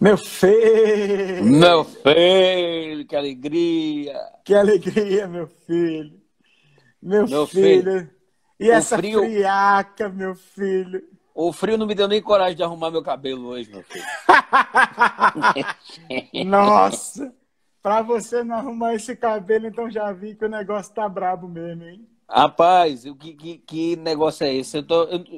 Meu filho! Meu filho, que alegria! Que alegria, meu filho! Meu Meu filho, filho! E o essa frio, friaca, meu filho! o frio não me deu nem coragem de arrumar meu cabelo hoje, meu filho. Nossa! Pra você não arrumar esse cabelo, então já vi que o negócio tá brabo mesmo, hein? Rapaz, que negócio é esse?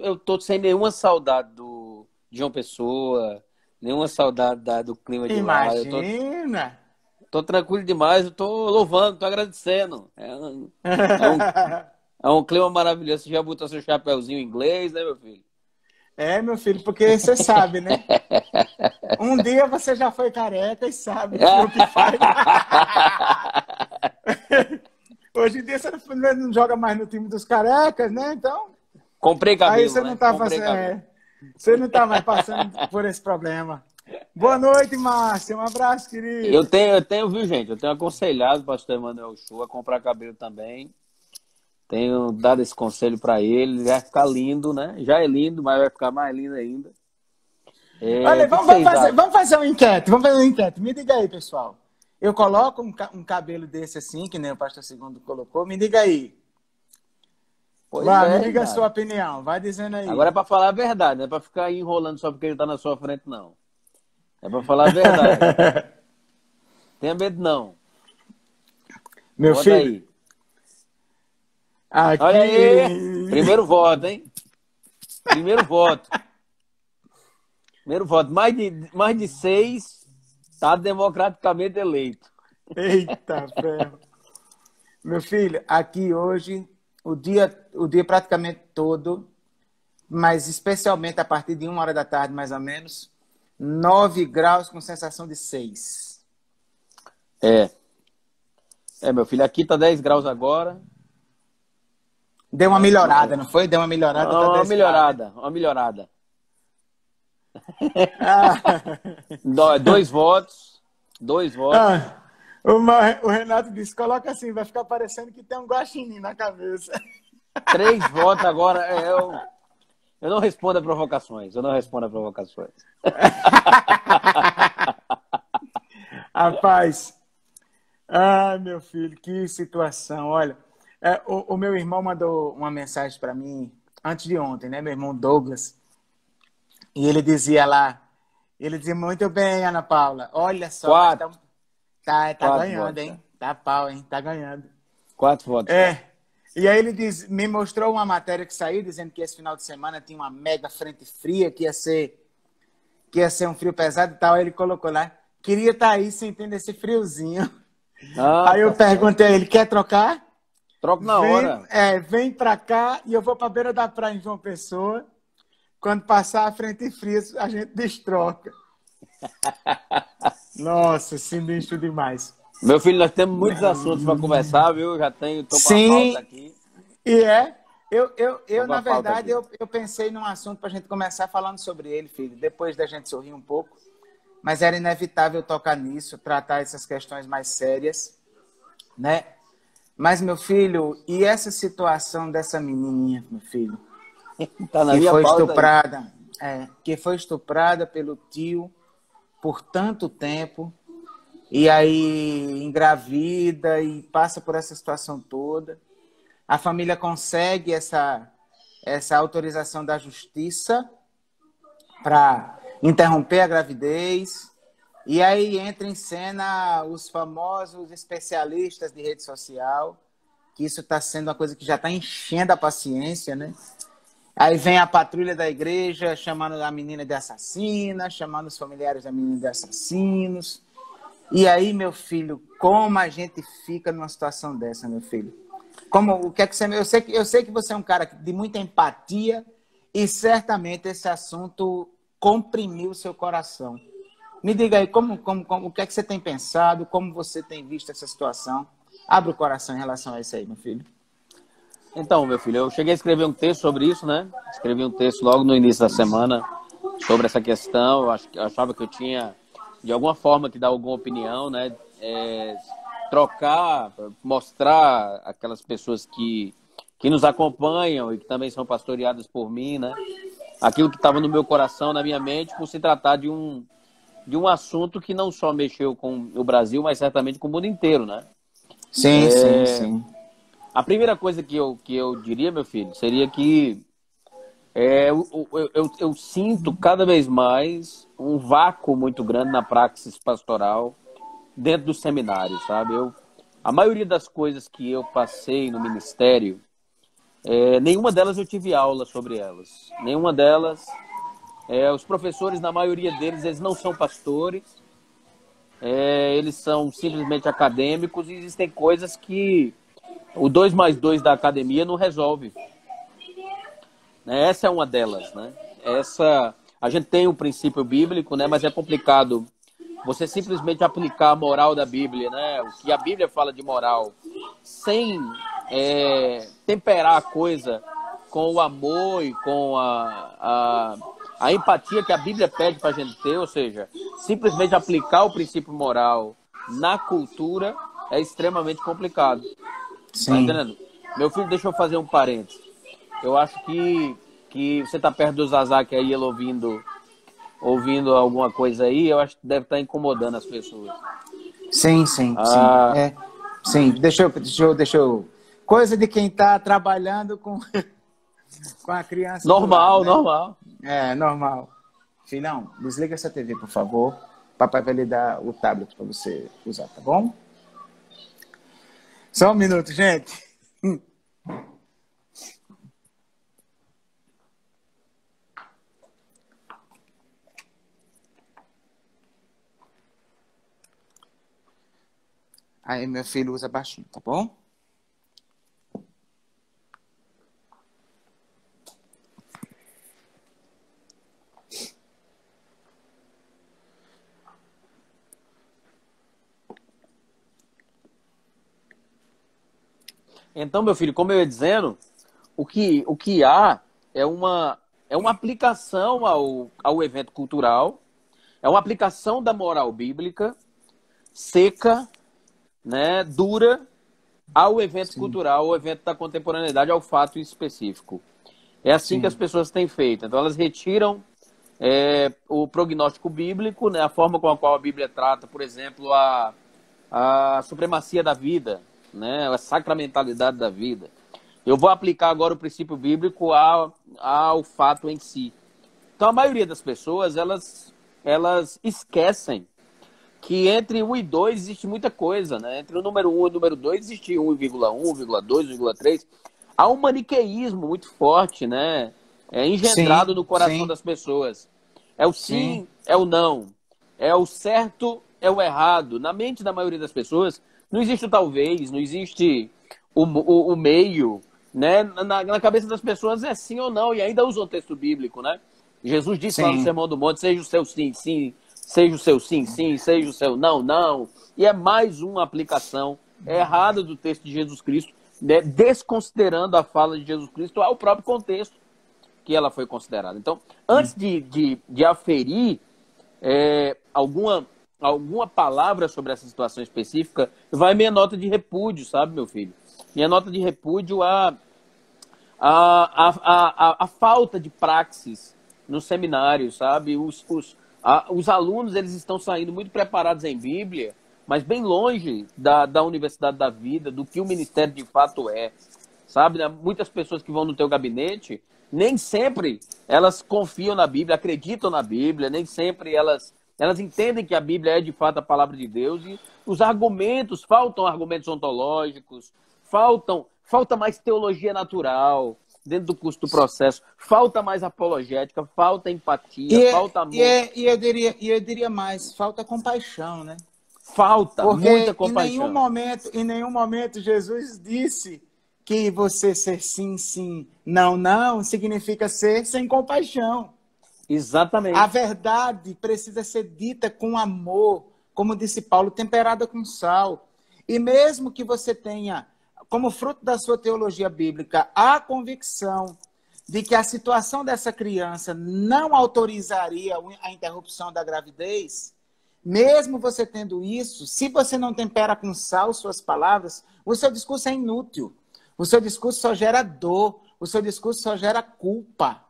Eu tô sem nenhuma saudade de João Pessoa, nenhuma saudade do clima de lá. Imagina! Tô tranquilo demais, eu tô louvando, tô agradecendo. É um, é um clima maravilhoso. Você já botou seu chapéuzinho inglês, né, meu filho? É, meu filho, porque você sabe, né? Um dia você já foi careca e sabe o que faz. Hoje em dia você não joga mais no time dos carecas, né? Então, Comprei aí cabelo, você não né? tá Comprei fazendo. cabelo. Você não tá mais passando por esse problema. Boa noite, Márcia. Um abraço, querida. Viu, gente? Eu tenho aconselhado o pastor Emanuel Chu a comprar cabelo também. Tenho dado esse conselho para ele. Ele vai ficar lindo, né? Já é lindo, mas vai ficar mais lindo ainda. Olha, O que vocês acham? vamos fazer uma enquete. Vamos fazer uma enquete. Me diga aí, pessoal. Eu coloco um cabelo desse assim, que nem o pastor Segundo colocou. Me diga aí. Pois Vá, me é, diga a sua cara. opinião. Vai dizendo Agora é aí. para falar a verdade, não é para ficar enrolando só porque ele tá na sua frente, não. É para falar a verdade. Tenha medo, não. Meu Bota filho, aí. Olha aí. aqui. Primeiro voto, hein? Primeiro voto. Primeiro voto. Mais de 6 está democraticamente eleito. Eita, ferro. Meu filho, aqui hoje, o dia praticamente todo, mas especialmente a partir de 1 hora da tarde, mais ou menos, 9 graus com sensação de 6. É. Meu filho, aqui tá 10 graus agora. Deu uma Né? melhorada, não foi? Deu uma melhorada, tá Uma 10 graus, né? melhorada, uma melhorada. Ah, Dois votos. Dois votos. ah, o Renato disse, coloca assim, vai ficar parecendo que tem um guaxinim na cabeça. 3 votos agora. Eu não respondo a provocações. Eu não respondo a provocações. Rapaz, ai, meu filho, que situação. Olha, o meu irmão mandou uma mensagem para mim antes de ontem, né? Meu irmão Douglas. E ele dizia muito bem, Ana Paula. Olha só, mas Quatro. tá Quatro ganhando, votos já. hein? Tá pau, hein? Tá ganhando. 4 votos já. É. E aí me mostrou uma matéria que saiu dizendo que esse final de semana tinha uma mega frente fria, que ia ser um frio pesado e tal. Aí ele colocou lá, queria estar aí sentindo esse friozinho. Ah, Aí eu tá certo. perguntei a ele, quer trocar? Troco na hora. Vem pra cá e eu vou pra beira da praia em João Pessoa. Quando passar a frente fria, a gente destroca. Nossa, sinistro demais. Meu filho, nós temos muitos assuntos para conversar, viu? Tô com a pauta Sim, aqui. e é. Tô Eu com a na pauta verdade, aqui. eu pensei num assunto pra gente começar falando sobre ele, filho. Depois da gente sorrir um pouco. Mas era inevitável tocar nisso, tratar essas questões mais sérias, né? Mas, meu filho, e essa situação dessa menininha, meu filho, Tá na que minha foi pauta aí. estuprada, que foi estuprada pelo tio por tanto tempo, e aí engravida e passa por essa situação toda. A família consegue essa autorização da justiça para interromper a gravidez. E aí entra em cena os famosos especialistas de rede social, que isso está sendo uma coisa que já está enchendo a paciência, né? Aí vem a patrulha da igreja chamando a menina de assassina, chamando os familiares da menina de assassinos. E aí, meu filho, como a gente fica numa situação dessa, meu filho? O que é que você... Eu sei que você é um cara de muita empatia e certamente esse assunto comprimiu o seu coração. Me diga aí, o que é que você tem pensado, como você tem visto essa situação? Abre o coração em relação a isso aí, meu filho. Então, meu filho, eu cheguei a escrever um texto sobre isso, né? Escrevi um texto logo no início da semana sobre essa questão. Eu achava que eu tinha, de alguma forma, que dar alguma opinião, né? Trocar, mostrar aquelas pessoas que nos acompanham e que também são pastoreadas por mim, né? Aquilo que estava no meu coração, na minha mente, por se tratar de um de um assunto que não só mexeu com o Brasil, mas certamente com o mundo inteiro, né? Sim, sim, sim. A primeira coisa que eu diria, meu filho, seria que eu sinto cada vez mais um vácuo muito grande na praxis pastoral dentro do seminário, sabe? A maioria das coisas que eu passei no ministério, nenhuma delas eu tive aula sobre elas. Nenhuma delas. Os professores, na maioria deles, eles não são pastores. Eles são simplesmente acadêmicos e existem coisas que o 2 mais 2 da academia não resolve. Essa é uma delas, né? A gente tem um princípio bíblico, né? Mas é complicado você simplesmente aplicar a moral da Bíblia, né? O que a Bíblia fala de moral, sem temperar a coisa com o amor e com a empatia que a Bíblia pede para a gente ter, ou seja, simplesmente aplicar o princípio moral na cultura é extremamente complicado. Tá Sim. entendendo? Meu filho, deixa eu fazer um parênteses. Eu acho que você tá perto do Zazak aí, ele ouvindo alguma coisa aí, eu acho que deve estar incomodando as pessoas. Sim, sim, sim. Ah, Sim, deixa eu. Coisa de quem está trabalhando com a criança do lado, normal, né? normal. É, normal. Filhão, desliga essa TV, por favor. Papai vai lhe dar o tablet para você usar, tá bom? Só um minuto, gente. Aí, meu filho usa baixinho, tá bom? Então, meu filho, como eu ia dizendo, o que há é uma aplicação ao evento cultural, é uma aplicação da moral bíblica seca, né, dura, ao evento Sim, cultural, ao evento da contemporaneidade, ao fato específico. É assim que as sim, pessoas têm feito. Então, elas retiram o prognóstico bíblico, né, a forma com a qual a Bíblia trata, por exemplo, a supremacia da vida, né, a sacramentalidade da vida. Eu vou aplicar agora o princípio bíblico ao fato em si. Então, a maioria das pessoas, elas esquecem que entre 1 e 2 existe muita coisa, né? Entre o número 1 e o número 2 existe 1,1, 1,2, 1,3. Há um maniqueísmo muito forte, né? Engendrado sim, no coração sim, das pessoas. É o sim, sim, é o não. É o certo, é o errado. Na mente da maioria das pessoas, não existe o talvez, não existe o meio, né? Na cabeça das pessoas é sim ou não, e ainda usa o texto bíblico, né? Jesus disse lá no sim, Sermão do Monte, seja o seu sim, sim, seja o seu sim, sim, seja o seu não, não. E é mais uma aplicação errada do texto de Jesus Cristo, né? Desconsiderando a fala de Jesus Cristo ao próprio contexto que ela foi considerada. Então, antes de aferir alguma palavra sobre essa situação específica, vai minha nota de repúdio, sabe, meu filho? Minha nota de repúdio a falta de praxis no seminário, sabe? Os alunos, eles estão saindo muito preparados em Bíblia, mas bem longe da universidade da vida, do que o ministério de fato é, sabe? Muitas pessoas que vão no teu gabinete, nem sempre elas confiam na Bíblia, acreditam na Bíblia, nem sempre elas entendem que a Bíblia é de fato a palavra de Deus, e os argumentos, faltam argumentos ontológicos, falta mais teologia natural dentro do curso do processo, falta mais apologética, falta empatia, falta amor, eu diria mais, falta compaixão, né? falta muita Porque compaixão. em nenhum momento Jesus disse que você ser sim, sim, não, não, significa ser sem compaixão. A Exatamente. verdade precisa ser dita com amor, como disse Paulo, temperada com sal. E mesmo que você tenha, como fruto da sua teologia bíblica, a convicção de que a situação dessa criança não autorizaria a interrupção da gravidez, mesmo você tendo isso, se você não tempera com sal suas palavras, o seu discurso é inútil. O seu discurso só gera dor, o seu discurso só gera culpa.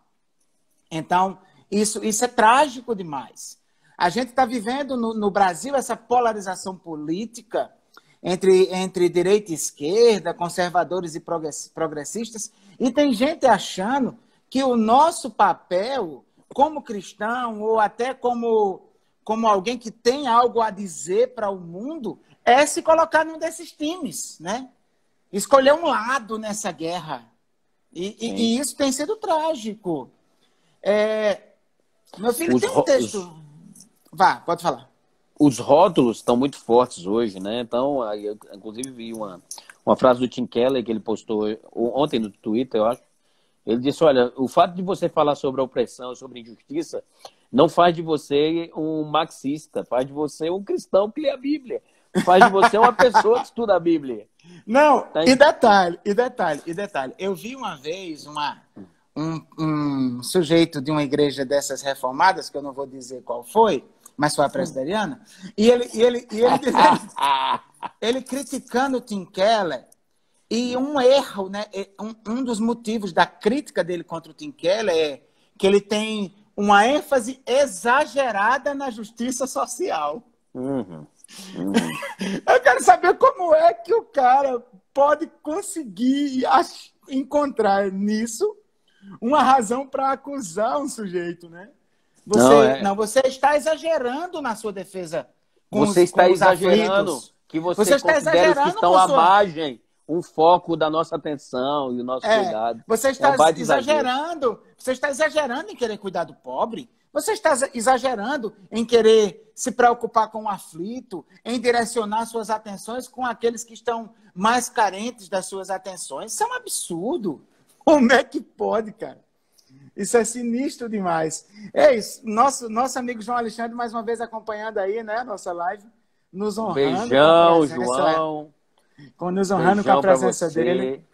Então, isso é trágico demais. A gente está vivendo no Brasil essa polarização política entre direita e esquerda, conservadores e progressistas, e tem gente achando que o nosso papel como cristão, ou até como alguém que tem algo a dizer para o mundo, é se colocar num desses times, né? Escolher um lado nessa guerra. E isso tem sido trágico. Meu filho, tem um texto... Vá, pode falar. Os rótulos estão muito fortes hoje, né? Então, eu, inclusive, vi uma frase do Tim Keller que ele postou ontem no Twitter, eu acho. Ele disse, olha, o fato de você falar sobre a opressão, sobre injustiça, não faz de você um marxista, faz de você um cristão que lê a Bíblia. Faz de você uma pessoa que estuda a Bíblia. Não, tá? E detalhe. Eu vi uma vez um sujeito de uma igreja dessas reformadas, que eu não vou dizer qual foi, mas foi a presbiteriana, e ele criticando o Tim Keller, e um erro, né? Um dos motivos da crítica dele contra o Tim Keller é que ele tem uma ênfase exagerada na justiça social. Eu quero saber como é que o cara pode conseguir encontrar nisso uma razão para acusar um sujeito, né? Você está exagerando na sua defesa com você os, está com os exagerando aflitos. que você está considera exagerando os que estão à margem um foco da nossa atenção e o nosso cuidado. Você está exagerando em querer cuidar do pobre. Você está exagerando em querer se preocupar com o aflito, em direcionar suas atenções com aqueles que estão mais carentes das suas atenções. Isso é um absurdo. Como é que pode, cara? Isso é sinistro demais. É isso. Nosso amigo João Alexandre, mais uma vez acompanhando aí, né, nossa live, nos honrando. Beijão, João. Nos honrando com a presença dele.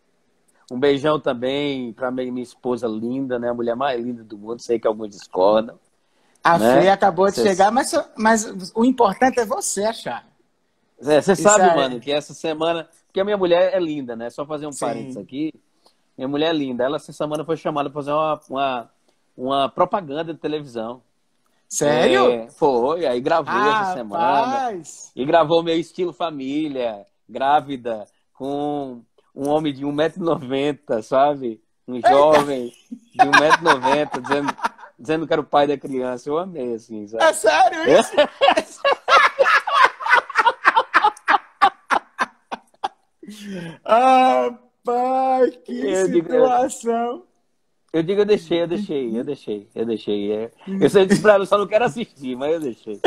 Um beijão também para minha esposa linda, né? A mulher mais linda do mundo. Sei que alguns discordam. A Fê acabou de chegar, mas o importante é você achar. Você sabe, mano, que essa semana... Porque a minha mulher é linda, né? Só fazer um parênteses aqui. Minha mulher é linda. Ela, essa semana, foi chamada para fazer uma propaganda de televisão. Sério? Foi. Aí gravou essa semana. E gravou meu estilo família, grávida, com um homem de 1,90 m, sabe? Um jovem de 1,90 m, dizendo que era o pai da criança. Eu amei, assim, sabe? É sério isso? Ah, pai, que situação. Eu deixei. Eu sei que pra ela, eu só não quero assistir, mas eu deixei.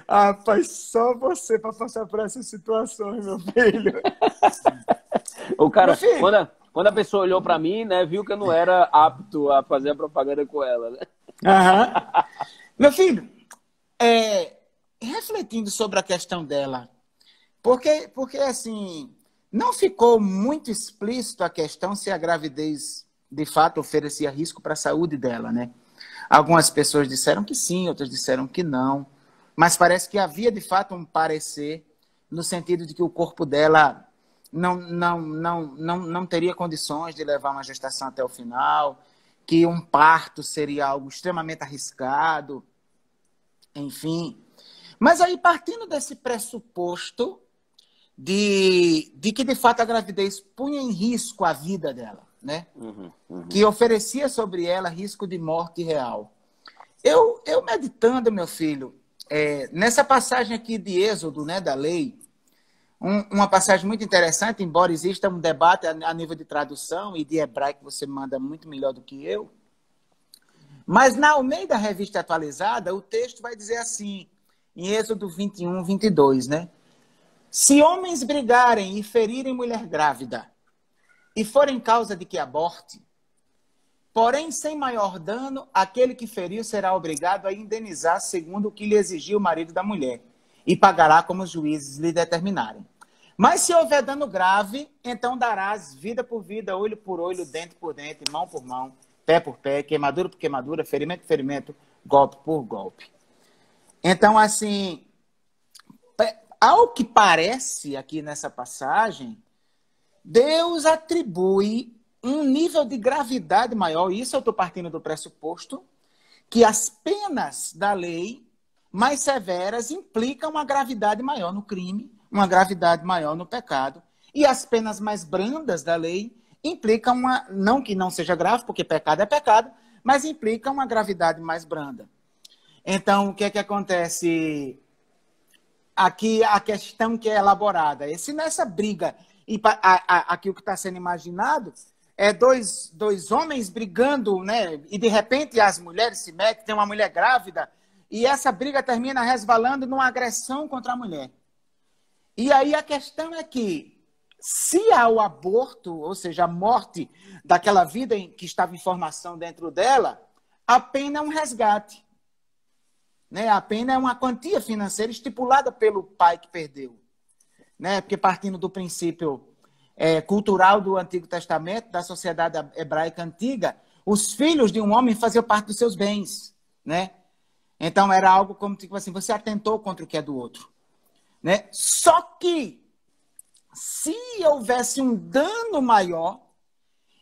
Ah, pai, só você para passar por essas situações, meu filho. O cara, quando a pessoa olhou para mim, né, viu que eu não era apto a fazer a propaganda com ela, né? Meu filho, refletindo sobre a questão dela, porque assim, não ficou muito explícito a questão se a gravidez de fato oferecia risco para a saúde dela, né? Algumas pessoas disseram que sim, outras disseram que não, mas parece que havia de fato um parecer no sentido de que o corpo dela não teria condições de levar uma gestação até o final, que um parto seria algo extremamente arriscado, enfim. Mas aí, partindo desse pressuposto de que, de fato, a gravidez punha em risco a vida dela, né? Que oferecia sobre ela risco de morte real. Eu meditando, meu filho, nessa passagem aqui de Êxodo, né, da lei, uma passagem muito interessante, embora exista um debate a nível de tradução e de hebraico, você manda muito melhor do que eu. Mas na Almeida Revista Atualizada, o texto vai dizer assim, em Êxodo 21, 22, né? Se homens brigarem e ferirem mulher grávida e forem causa de que aborte, porém sem maior dano, aquele que feriu será obrigado a indenizar segundo o que lhe exigiu o marido da mulher e pagará como os juízes lhe determinarem. Mas se houver dano grave, então darás vida por vida, olho por olho, dente por dente, mão por mão, pé por pé, queimadura por queimadura, ferimento por ferimento, golpe por golpe. Então, assim, ao que parece aqui nessa passagem, Deus atribui um nível de gravidade maior, isso eu estou partindo do pressuposto, que as penas da lei mais severas implicam uma gravidade maior no crime, uma gravidade maior no pecado, e as penas mais brandas da lei implicam uma, não que não seja grave, porque pecado é pecado, mas implica uma gravidade mais branda. Então, o que é que acontece? Aqui a questão que é elaborada, se nessa briga, aqui o que está sendo imaginado, é dois homens brigando, né? E de repente as mulheres se metem, tem uma mulher grávida, e essa briga termina resvalando numa agressão contra a mulher. E aí a questão é que, se há o aborto, ou seja, a morte daquela vida que estava em formação dentro dela, a pena é um resgate. Né? A pena é uma quantia financeira estipulada pelo pai que perdeu. Né? Porque partindo do princípio cultural do Antigo Testamento, da sociedade hebraica antiga, os filhos de um homem faziam parte dos seus bens. Né? Então era algo como tipo assim, você atentou contra o que é do outro. Né? Só que, se houvesse um dano maior,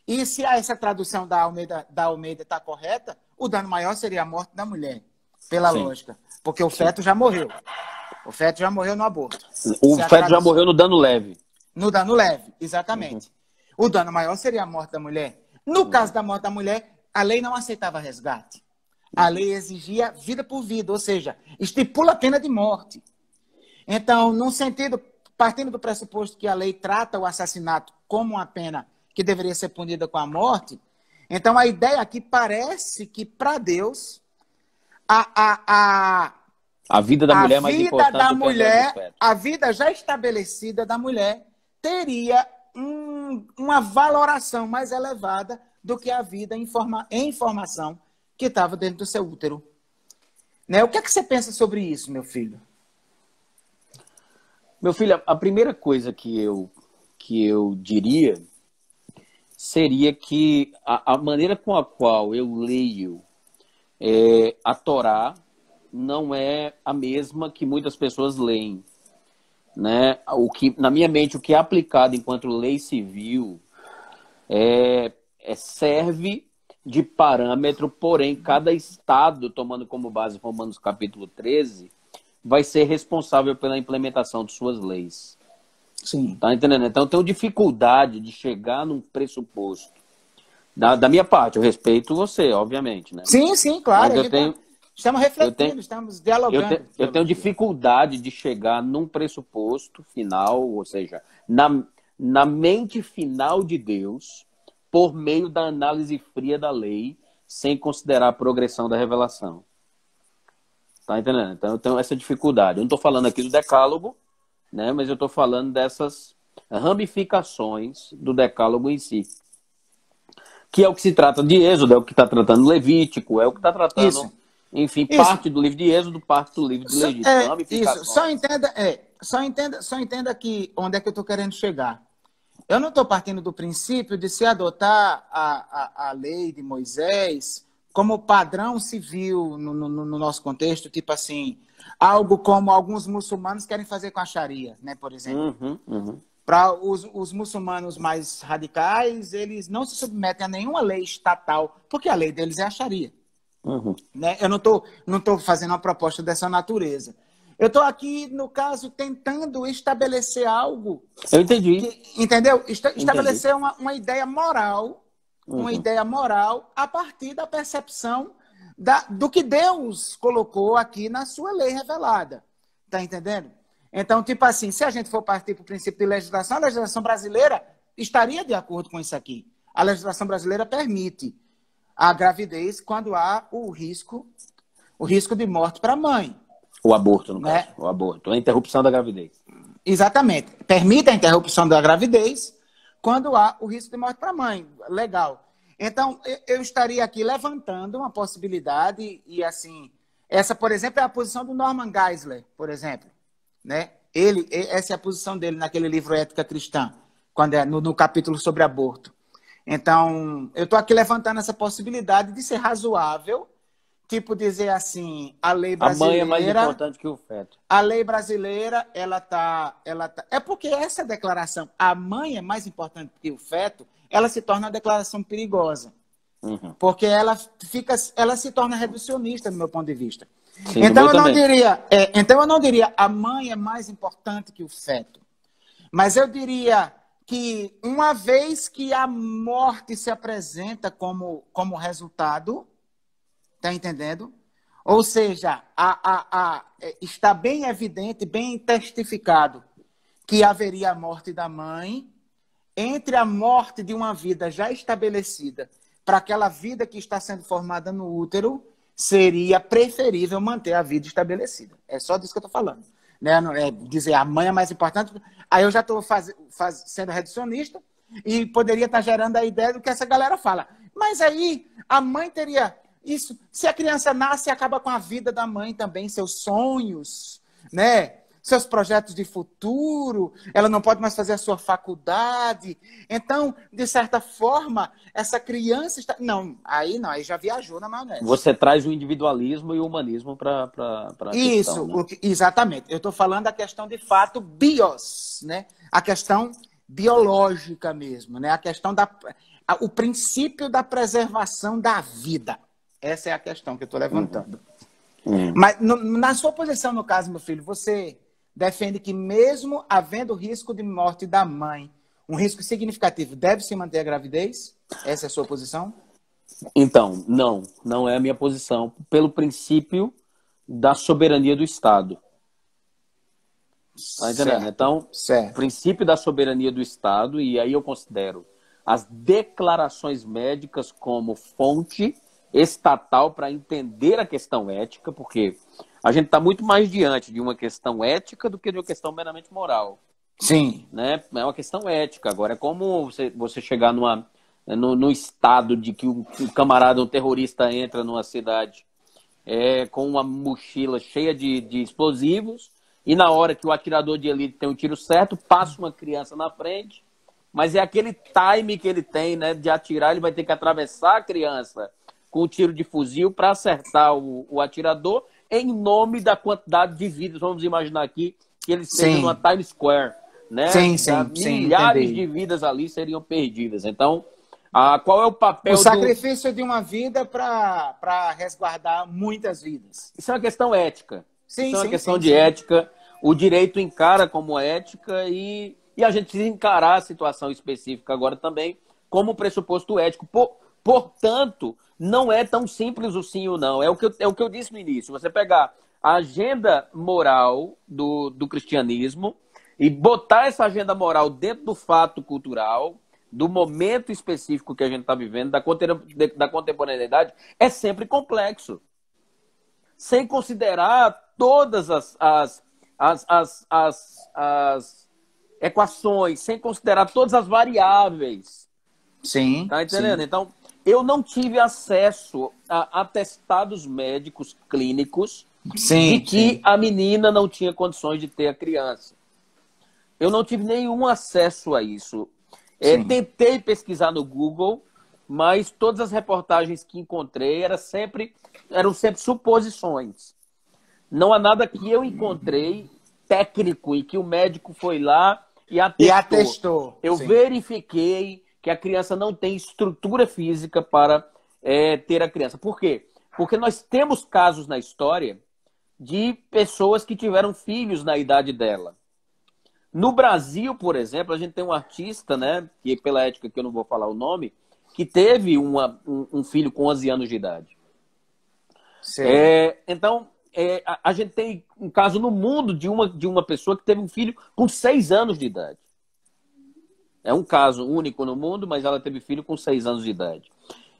e se essa tradução da Almeida está correta, o dano maior seria a morte da mulher, pela Sim. lógica. Porque o feto já morreu. O feto já morreu no aborto. O feto já morreu no dano leve. No dano leve, exatamente. O dano maior seria a morte da mulher. No caso da morte da mulher, a lei não aceitava resgate. A lei exigia vida por vida, ou seja, estipula a pena de morte. Então, num sentido, partindo do pressuposto que a lei trata o assassinato como uma pena que deveria ser punida com a morte, então a ideia aqui parece que, para Deus, a vida da mulher é mais importante do que a do feto. A vida já estabelecida da mulher teria uma valoração mais elevada do que a vida em formação que estava dentro do seu útero. Né? O que é que você pensa sobre isso, meu filho? Meu filho, a primeira coisa que eu diria seria que a maneira com a qual eu leio a Torá não é a mesma que muitas pessoas leem. Né? Na minha mente, o que é aplicado enquanto lei civil serve de parâmetro, porém, cada estado, tomando como base Romanos capítulo 13, vai ser responsável pela implementação de suas leis. Sim. Tá entendendo? Então, eu tenho dificuldade de chegar num pressuposto. Da minha parte, eu respeito você, obviamente, né? Sim, claro. Estamos refletindo, estamos dialogando. Eu tenho dificuldade de chegar num pressuposto final, ou seja, na mente final de Deus, por meio da análise fria da lei, sem considerar a progressão da revelação. Tá entendendo? Então eu tenho essa dificuldade. Eu não estou falando aqui do decálogo, né? Mas eu estou falando dessas ramificações do decálogo em si. Que é o que se trata de Êxodo, é o que está tratando Levítico, é o que está tratando, isso. Enfim, parte do livro de Êxodo, parte do livro de Levítico. Isso, só entenda que onde é que eu estou querendo chegar. Eu não estou partindo do princípio de se adotar a lei de Moisés como padrão civil no nosso contexto, tipo assim, algo como alguns muçulmanos querem fazer com a Sharia, né, por exemplo. Para os muçulmanos mais radicais, eles não se submetem a nenhuma lei estatal, porque a lei deles é a Sharia. Né? Eu não tô fazendo uma proposta dessa natureza. Eu estou aqui, no caso, tentando estabelecer algo. Eu entendi. Entendeu? Estabelecer uma ideia moral, uma ideia moral a partir da percepção do que Deus colocou aqui na sua lei revelada. Tá entendendo? Então, tipo assim, se a gente for partir para o princípio de legislação, a legislação brasileira estaria de acordo com isso aqui. A legislação brasileira permite a gravidez quando há o risco de morte para a mãe. O aborto, no caso. O aborto, a interrupção da gravidez. Exatamente. Permite a interrupção da gravidez quando há o risco de morte para a mãe. Legal. Então, eu estaria aqui levantando uma possibilidade e, assim, essa, por exemplo, é a posição do Norman Geisler, por exemplo. Né? Essa é a posição dele naquele livro Ética Cristã, quando no capítulo sobre aborto. Então, eu estou aqui levantando essa possibilidade de ser razoável, tipo dizer assim, a lei brasileira... A mãe é mais importante que o feto. A lei brasileira, ela tá... É porque essa declaração, a mãe é mais importante que o feto, ela se torna uma declaração perigosa. Uhum. Porque ela se torna reducionista, no meu ponto de vista. Sim, no Então meu eu não também. diria, a mãe é mais importante que o feto. Mas eu diria que uma vez que a morte se apresenta como resultado, tá entendendo? Ou seja, está bem evidente, bem testificado que haveria a morte da mãe, entre a morte de uma vida já estabelecida para aquela vida que está sendo formada no útero, seria preferível manter a vida estabelecida. É só disso que eu estou falando. Né? Não é dizer a mãe é mais importante. Aí eu já estou sendo reducionista e poderia estar gerando a ideia do que essa galera fala. Mas aí a mãe teria isso. Se a criança nasce, acaba com a vida da mãe também, seus sonhos, né? Seus projetos de futuro, ela não pode mais fazer a sua faculdade. Então, de certa forma, essa criança está... Não, aí já viajou na maionese. Você traz o individualismo e o humanismo para a questão, Isso, né? exatamente. Eu estou falando da questão de fato bios, né? A questão biológica mesmo, né? A questão o princípio da preservação da vida. Essa é a questão que eu estou Uhum. levantando. Uhum. Mas na sua posição, no caso, meu filho, você defende que mesmo havendo risco de morte da mãe, um risco significativo, deve-se manter a gravidez? Essa é a sua posição? Então, não é a minha posição, pelo princípio da soberania do Estado. Tá entendendo? Certo, Então, o certo. princípio da soberania do Estado, e aí eu considero as declarações médicas como fonte estatal para entender a questão ética, porque a gente está muito mais diante de uma questão ética do que de uma questão meramente moral. Sim. Né? É uma questão ética. Agora, é como você chegar no estado de que um camarada, um terrorista, entra numa cidade com uma mochila cheia de explosivos, e na hora que o atirador de elite tem um tiro certo, passa uma criança na frente, mas é aquele time que ele tem, né, de atirar, ele vai ter que atravessar a criança com o tiro de fuzil para acertar o atirador, em nome da quantidade de vidas. Vamos imaginar aqui que ele esteja numa Sim. Times Square, né? Sim, Milhares entendi. de vidas ali seriam perdidas. Então, qual é o O papel do... sacrifício de uma vida para resguardar muitas vidas. Isso é uma questão ética. Isso Sim, é uma sim, questão sim, de sim. ética. O direito encara como ética e a gente precisa encarar a situação específica agora também como pressuposto ético. Portanto, não é tão simples o sim ou não. É o que eu disse no início. Você pegar a agenda moral do cristianismo e botar essa agenda moral dentro do fato cultural, do momento específico que a gente está vivendo, da contemporaneidade, é sempre complexo. Sem considerar todas as equações, sem considerar todas as variáveis. Sim, Tá entendendo? sim. Então, eu não tive acesso a atestados médicos clínicos de Sim, que sim. a menina não tinha condições de ter a criança. Eu não tive nenhum acesso a isso. Sim. Tentei pesquisar no Google, mas todas as reportagens que encontrei eram sempre suposições. Não há nada que eu encontrei técnico e que o médico foi lá e E atestou. atestou. Eu Sim. verifiquei que a criança não tem estrutura física para ter a criança. Por quê? Porque nós temos casos na história de pessoas que tiveram filhos na idade dela. No Brasil, por exemplo, a gente tem um artista, né, que pela ética que eu não vou falar o nome, que teve um filho com 11 anos de idade. Sei. Então, a gente tem um caso no mundo de uma pessoa que teve um filho com 6 anos de idade. É um caso único no mundo, mas ela teve filho com 6 anos de idade.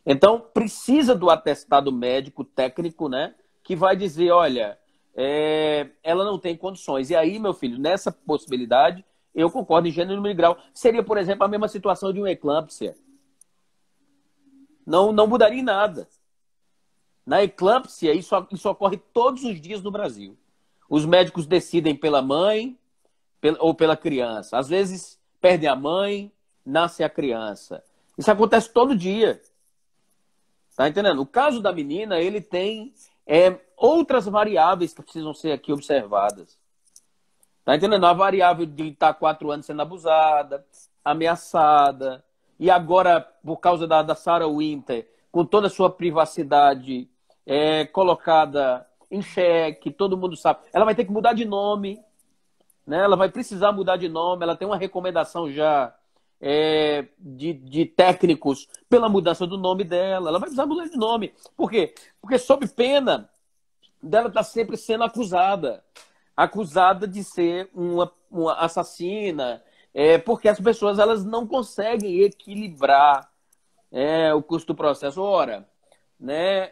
Então, precisa do atestado médico técnico, né? Que vai dizer, olha, ela não tem condições. E aí, meu filho, nessa possibilidade, eu concordo em gênero, número e grau. Seria, por exemplo, a mesma situação de uma eclâmpsia. Não mudaria em nada. Na eclâmpsia, isso ocorre todos os dias no Brasil. Os médicos decidem pela mãe ou pela criança. Às vezes, perdem a mãe, nasce a criança. Isso acontece todo dia. Tá entendendo? O caso da menina, ele tem outras variáveis que precisam ser aqui observadas. Tá entendendo? A variável de estar 4 anos sendo abusada, ameaçada, e agora, por causa da Sarah Winter, com toda a sua privacidade colocada em xeque, todo mundo sabe. Ela vai ter que mudar de nome, né? Ela vai precisar mudar de nome, ela tem uma recomendação já de técnicos pela mudança do nome dela. Ela vai precisar mudar de nome. Por quê? Porque sob pena dela estar sempre sendo acusada de ser uma assassina, porque as pessoas elas não conseguem equilibrar o custo do processo. Ora, né,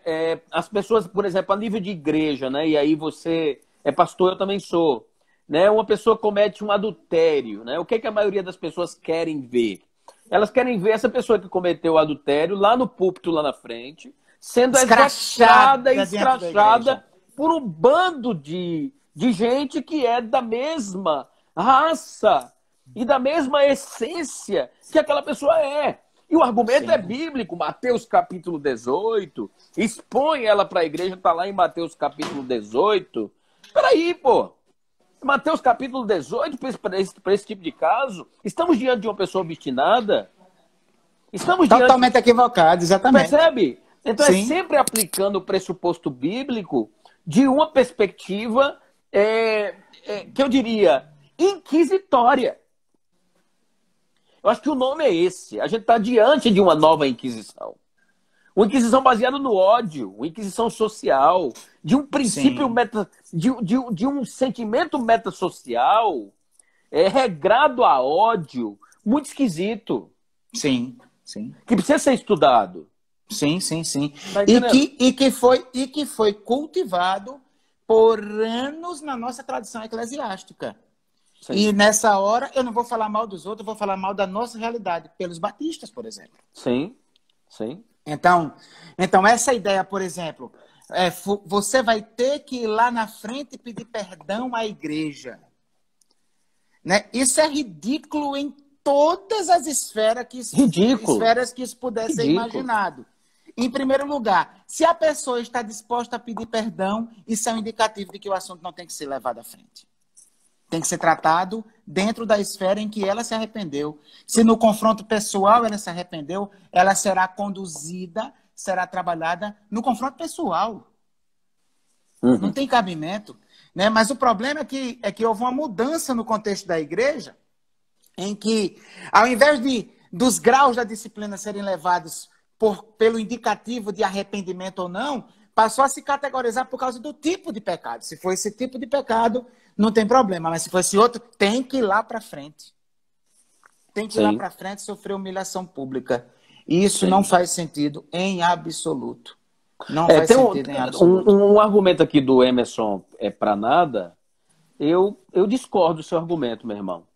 as pessoas, por exemplo, a nível de igreja, né, e aí você é pastor, eu também sou, né, uma pessoa comete um adultério, né, o que é que a maioria das pessoas querem ver? Elas querem ver essa pessoa que cometeu o adultério lá no púlpito, lá na frente, sendo execrada e escrachada por um bando de gente que é da mesma raça e da mesma essência que aquela pessoa é. E o argumento é bíblico, Mateus capítulo 18, expõe ela para a igreja, está lá em Mateus capítulo 18. Peraí, pô. Mateus capítulo 18, para esse tipo de caso, estamos diante de uma pessoa obstinada? Estamos totalmente equivocado, exatamente. Percebe? Então Sim. é sempre aplicando o pressuposto bíblico de uma perspectiva, que eu diria, inquisitória. Eu acho que o nome é esse. A gente está diante de uma nova Inquisição. Uma Inquisição baseada no ódio, uma Inquisição social, de um princípio de um sentimento metasocial regrado a ódio, muito esquisito. Sim, sim. Que precisa ser estudado. Sim, sim, sim. Tá e que foi cultivado por anos na nossa tradição eclesiástica. Sim. E nessa hora, eu não vou falar mal dos outros, eu vou falar mal da nossa realidade, pelos batistas, por exemplo. Sim, sim. Então essa ideia, por exemplo, você vai ter que ir lá na frente e pedir perdão à igreja. Né? Isso é ridículo em todas as esferas que isso pudesse ser imaginado. Em primeiro lugar, se a pessoa está disposta a pedir perdão, isso é um indicativo de que o assunto não tem que ser levado à frente. Tem que ser tratado dentro da esfera em que ela se arrependeu. Se no confronto pessoal ela se arrependeu, ela será conduzida, será trabalhada no confronto pessoal. Uhum. Não tem cabimento. Né? Mas o problema é que houve uma mudança no contexto da igreja, em que, ao invés dos graus da disciplina serem levados pelo indicativo de arrependimento ou não, passou a se categorizar por causa do tipo de pecado. Se for esse tipo de pecado, não tem problema. Mas se for esse outro, tem que ir lá para frente. Tem que ir lá para frente e sofrer humilhação pública. E isso não faz sentido em absoluto. Não faz sentido em absoluto. Um argumento aqui do Emerson para nada, eu discordo do seu argumento, meu irmão.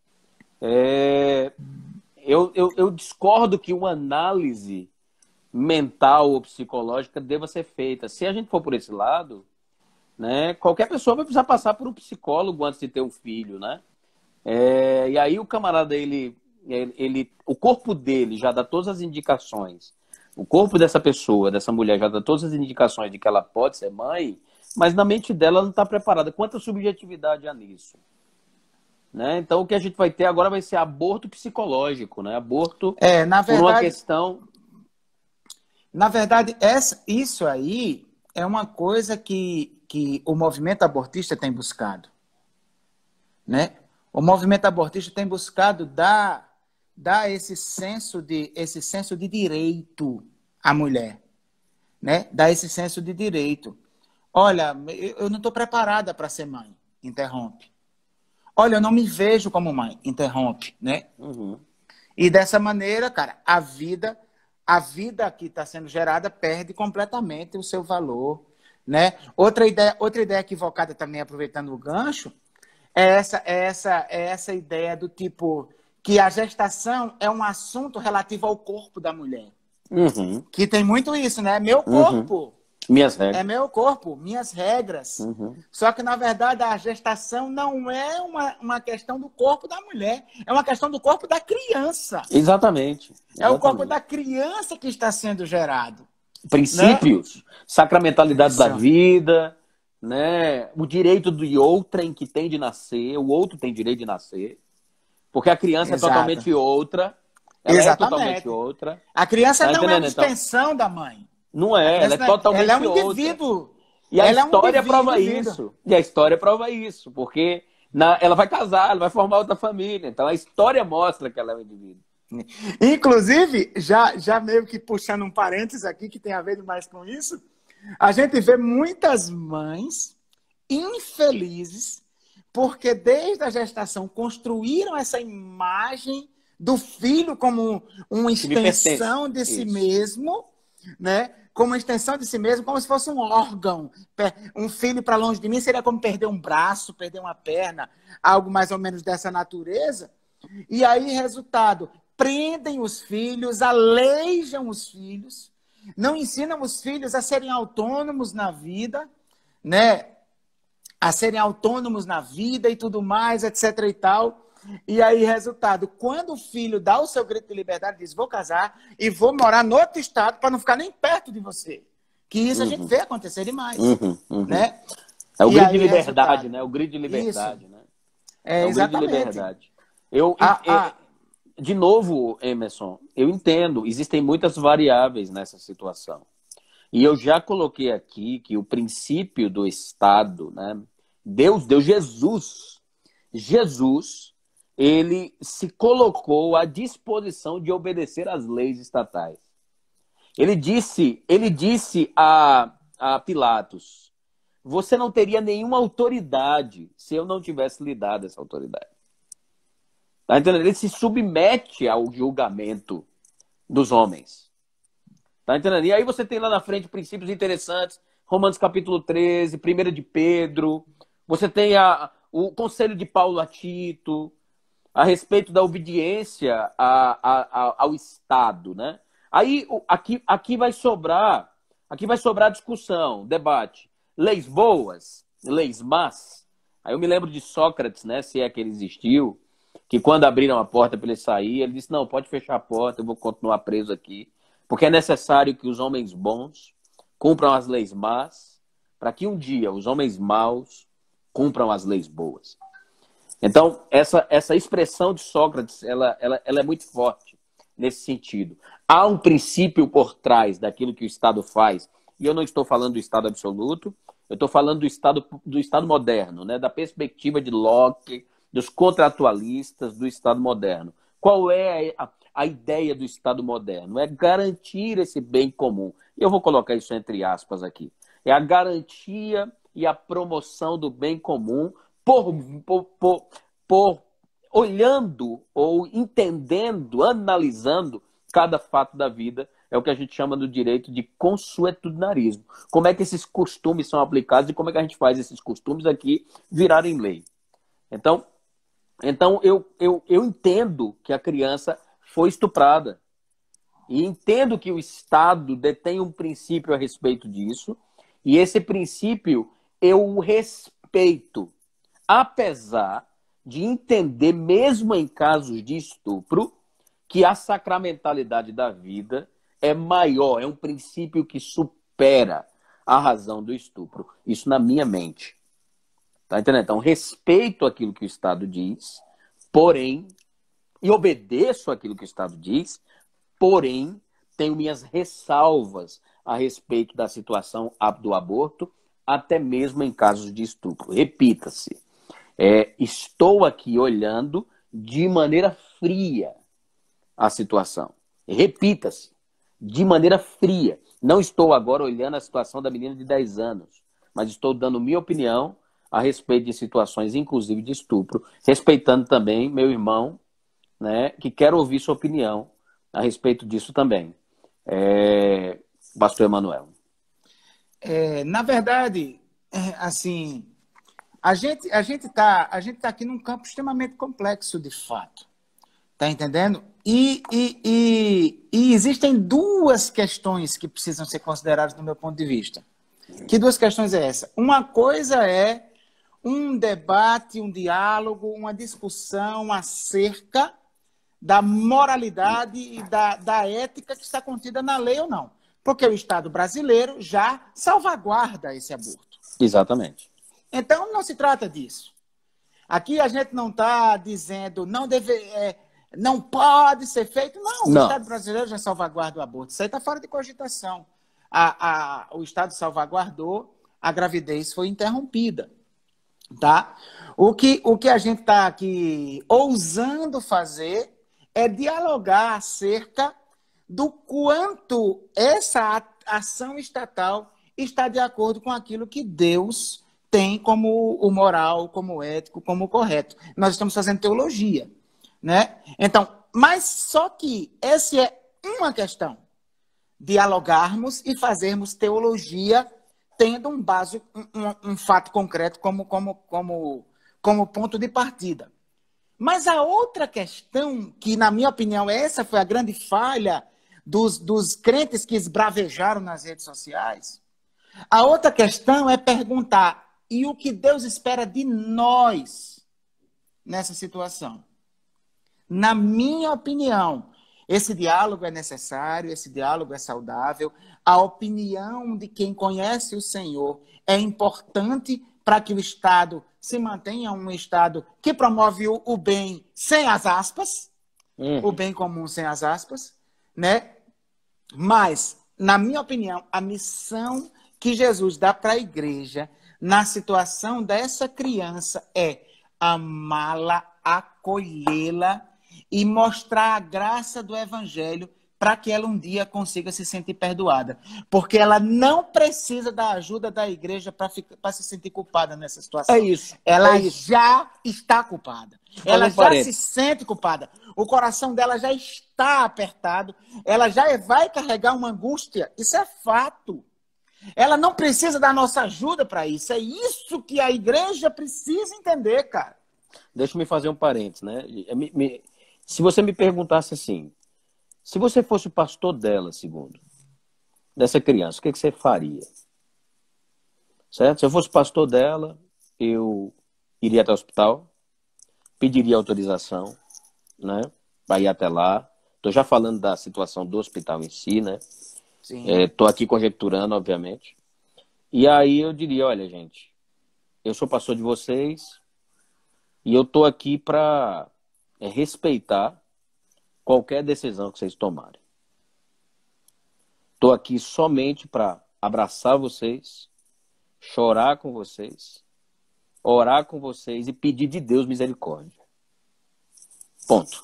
Eu discordo que uma análise mental ou psicológica deva ser feita. Se a gente for por esse lado, né, qualquer pessoa vai precisar passar por um psicólogo antes de ter um filho, né? E aí o camarada, o corpo dele já dá todas as indicações. O corpo dessa pessoa, dessa mulher, já dá todas as indicações de que ela pode ser mãe, mas na mente dela ela não está preparada. Quanta subjetividade há nisso? Né? Então o que a gente vai ter agora vai ser aborto psicológico, né? Aborto na verdade, por uma questão... Na verdade, isso aí é uma coisa que o movimento abortista tem buscado. Né? O movimento abortista tem buscado dar esse senso de direito à mulher. Né? Dar esse senso de direito. Olha, eu não estou preparada para ser mãe. Interrompe. Olha, eu não me vejo como mãe. Interrompe. Né? Uhum. E dessa maneira, cara, a vida que está sendo gerada perde completamente o seu valor, né? Outra ideia equivocada também, aproveitando o gancho, é essa ideia do tipo que a gestação é um assunto relativo ao corpo da mulher. Uhum. Que tem muito isso, né? Meu corpo. Uhum. Minhas regras. É meu corpo, minhas regras. Uhum. Só que, na verdade, a gestação não é uma questão do corpo da mulher. É uma questão do corpo da criança. Exatamente. É o corpo da criança que está sendo gerado. Princípios, né? Sacramentalidade da vida, né? O direito do outrem que tem de nascer. O outro tem direito de nascer. Porque a criança é totalmente outra. Ela é totalmente outra. A criança não é uma extensão da mãe. Não A é, ela é criança, ela é totalmente um outra. indivíduo. E a Ela é um história prova indivíduo. isso. E a história prova isso, porque ela vai casar, ela vai formar outra família. Então a história mostra que ela é um indivíduo. Inclusive, já meio que puxando um parênteses aqui, que tem a ver mais com isso, a gente vê muitas mães infelizes porque desde a gestação construíram essa imagem do filho como uma Que me pertence. extensão de si Isso. mesmo, né? Como uma extensão de si mesmo, como se fosse um órgão. Um filho para longe de mim seria como perder um braço, perder uma perna, algo mais ou menos dessa natureza. E aí, resultado, prendem os filhos, aleijam os filhos, não ensinam os filhos a serem autônomos na vida, né? A serem autônomos na vida e tudo mais, etc e tal. E aí, resultado, quando o filho dá o seu grito de liberdade, diz, vou casar e vou morar no outro estado para não ficar nem perto de você. Que isso a gente vê acontecer demais. Né? É o E grito de aí, liberdade, resultado, né? O grito de liberdade, isso. né? É o grito de Exatamente. liberdade. De novo, Emerson, eu entendo, existem muitas variáveis nessa situação. E eu já coloquei aqui que o princípio do Estado, né? Deus, Jesus, ele se colocou à disposição de obedecer às leis estatais. Ele disse a Pilatos, você não teria nenhuma autoridade se eu não tivesse lhe dado essa autoridade. Tá entendendo? Ele se submete ao julgamento dos homens. Tá entendendo? E aí você tem lá na frente princípios interessantes, Romanos capítulo 13, 1 de Pedro, você tem o conselho de Paulo a Tito, a respeito da obediência ao Estado, né? Aí aqui vai sobrar discussão, debate. Leis boas, leis más. Aí eu me lembro de Sócrates, né? Se é que ele existiu, que quando abriram a porta para ele sair, ele disse, não, pode fechar a porta, eu vou continuar preso aqui. Porque é necessário que os homens bons cumpram as leis más, para que um dia os homens maus cumpram as leis boas. Então, essa expressão de Sócrates, ela é muito forte nesse sentido. Há um princípio por trás daquilo que o Estado faz, e eu não estou falando do Estado absoluto, eu estou falando do Estado moderno, né? Da perspectiva de Locke, dos contratualistas do Estado moderno. Qual é a ideia do Estado moderno? É garantir esse bem comum. E eu vou colocar isso entre aspas aqui. É a garantia e a promoção do bem comum por olhando ou entendendo, analisando cada fato da vida. É o que a gente chama no direito de consuetudinarismo. Como é que esses costumes são aplicados e como é que a gente faz esses costumes aqui virarem lei. Então eu entendo que a criança foi estuprada. E entendo que o Estado detém um princípio a respeito disso. E esse princípio eu o respeito. Apesar de entender, mesmo em casos de estupro, que a sacramentalidade da vida é maior, é um princípio que supera a razão do estupro. Isso na minha mente. Tá entendendo? Então, respeito aquilo que o Estado diz, porém, e obedeço aquilo que o Estado diz, porém, tenho minhas ressalvas a respeito da situação do aborto, até mesmo em casos de estupro. Repita-se. Estou aqui olhando de maneira fria a situação. Repita-se. De maneira fria. Não estou agora olhando a situação da menina de 10 anos, mas estou dando minha opinião a respeito de situações, inclusive de estupro, respeitando também meu irmão, né, que quer ouvir sua opinião a respeito disso também. Pastor Emanuel. Na verdade, assim, a gente tá aqui num campo extremamente complexo, de fato. Tá entendendo? E existem duas questões que precisam ser consideradas do meu ponto de vista. Que duas questões é essa? Uma coisa é um debate, um diálogo, uma discussão acerca da moralidade e da ética que está contida na lei ou não. Porque o Estado brasileiro já salvaguarda esse aborto. Exatamente. Então, não se trata disso. Aqui a gente não está dizendo não pode ser feito. Não, o Estado brasileiro já salvaguarda o aborto. Isso aí está fora de cogitação. o Estado salvaguardou, a gravidez foi interrompida. Tá? O que a gente está aqui ousando fazer é dialogar acerca do quanto essa ação estatal está de acordo com aquilo que Deus tem como o moral, como o ético, como o correto. Nós estamos fazendo teologia, né? Então, mas só que essa é uma questão. Dialogarmos e fazermos teologia tendo um fato concreto como ponto de partida. Mas a outra questão, que na minha opinião essa foi a grande falha dos crentes que esbravejaram nas redes sociais, a outra questão é perguntar, e o que Deus espera de nós nessa situação? Na minha opinião, esse diálogo é necessário, esse diálogo é saudável. A opinião de quem conhece o Senhor é importante para que o Estado se mantenha um Estado que promove o bem sem as aspas, o bem comum sem as aspas, né? Mas, na minha opinião, a missão que Jesus dá para a igreja na situação dessa criança é amá-la, acolhê-la e mostrar a graça do evangelho para que ela um dia consiga se sentir perdoada. Porque ela não precisa da ajuda da igreja para se sentir culpada nessa situação. É isso. Ela já está culpada. Ela já parede. se sente culpada. O coração dela já está apertado. Ela já vai carregar uma angústia. Isso é fato. Ela não precisa da nossa ajuda para isso. É isso que a igreja precisa entender, cara. Deixa eu me fazer um parênteses, né? Se você me perguntasse assim, se você fosse o pastor dela, segundo, dessa criança, o que você faria? Certo? Se eu fosse o pastor dela, eu iria até o hospital, pediria autorização, né? Para ir até lá. Estou já falando da situação do hospital em si, né? Estou aqui conjecturando, obviamente. E aí eu diria, olha, gente, eu sou pastor de vocês e eu estou aqui para respeitar qualquer decisão que vocês tomarem. Estou aqui somente para abraçar vocês, chorar com vocês, orar com vocês e pedir de Deus misericórdia. Ponto.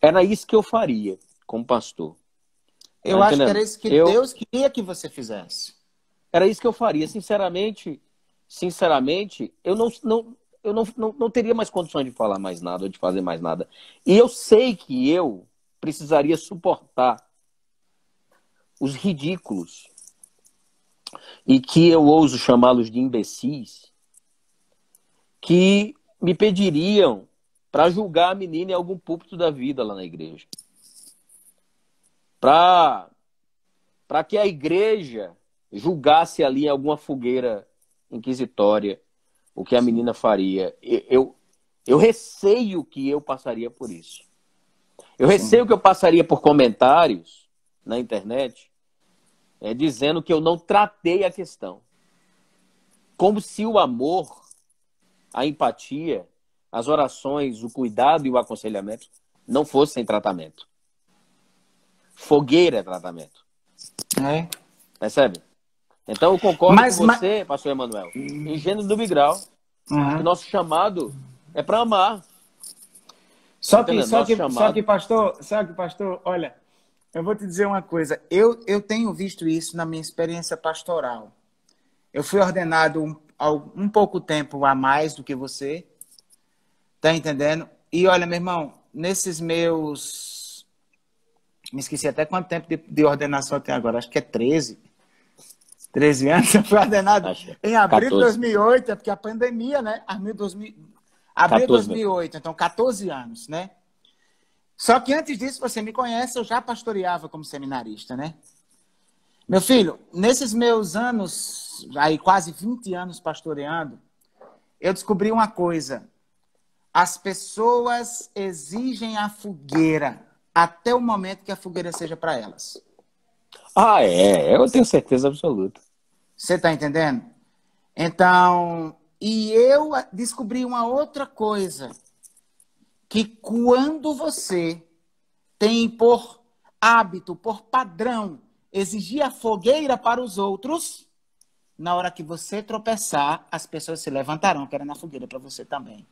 Era isso que eu faria como pastor. Eu acho que era isso que Deus queria que você fizesse. Era isso que eu faria. Sinceramente, eu não teria mais condições de falar mais nada ou de fazer mais nada. E eu sei que eu precisaria suportar os ridículos e que eu ouso chamá-los de imbecis que me pediriam para julgar a menina em algum púlpito da vida lá na igreja. Para que a igreja julgasse ali em alguma fogueira inquisitória o que a menina faria. Eu receio que eu passaria por isso. Eu receio que eu passaria por comentários na internet dizendo que eu não tratei a questão. Como se o amor, a empatia, as orações, o cuidado e o aconselhamento não fossem tratamento. Fogueira é tratamento. Percebe? Então eu concordo com você, pastor Emanuel, em gênero do grau, que nosso chamado é para amar. Só que, pastor, olha, eu vou te dizer uma coisa. Eu tenho visto isso na minha experiência pastoral. Eu fui ordenado um pouco tempo a mais do que você. Tá entendendo? E olha, meu irmão, nesses meus... Me esqueci até quanto tempo de ordenação tem agora. Acho que é 13 anos. Eu fui ordenado em abril de 2008, é porque a pandemia, né? Abril de 2008, então 14 anos, né? Só que antes disso, você me conhece, eu já pastoreava como seminarista, né? Meu filho, nesses meus anos, aí quase 20 anos pastoreando, eu descobri uma coisa. As pessoas exigem a fogueira até o momento que a fogueira seja para elas. Eu tenho certeza absoluta. Você está entendendo? Então, e eu descobri uma outra coisa, que quando você tem por hábito, por padrão, exigir a fogueira para os outros, na hora que você tropeçar, as pessoas se levantarão querendo a fogueira para você também.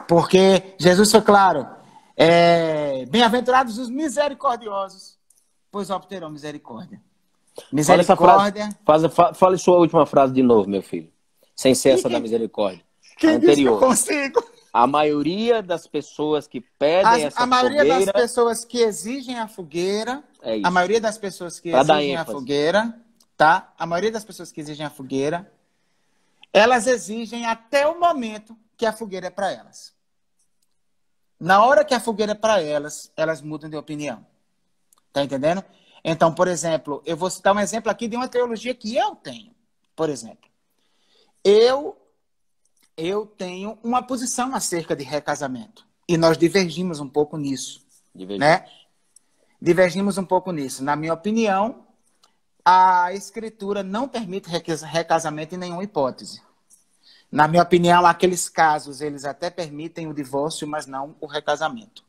Porque Jesus foi claro, bem-aventurados os misericordiosos, pois obterão misericórdia. Misericórdia. Fale sua última frase de novo, meu filho. Sem ser essa da misericórdia. Quem disse que eu consigo? A maioria das pessoas que pedem essa fogueira... A maioria das pessoas que exigem a fogueira... É isso. A maioria das pessoas que exigem a fogueira... Tá? A maioria das pessoas que exigem a fogueira... Elas exigem até o momento que a fogueira é para elas. Na hora que a fogueira é para elas, elas mudam de opinião. Tá entendendo? Então, por exemplo, eu vou citar um exemplo aqui de uma teologia que eu tenho. Por exemplo, eu tenho uma posição acerca de recasamento. E nós divergimos um pouco nisso. Né? Divergimos um pouco nisso. Na minha opinião, a Escritura não permite recasamento em nenhuma hipótese. Na minha opinião, aqueles casos, eles até permitem o divórcio, mas não o recasamento.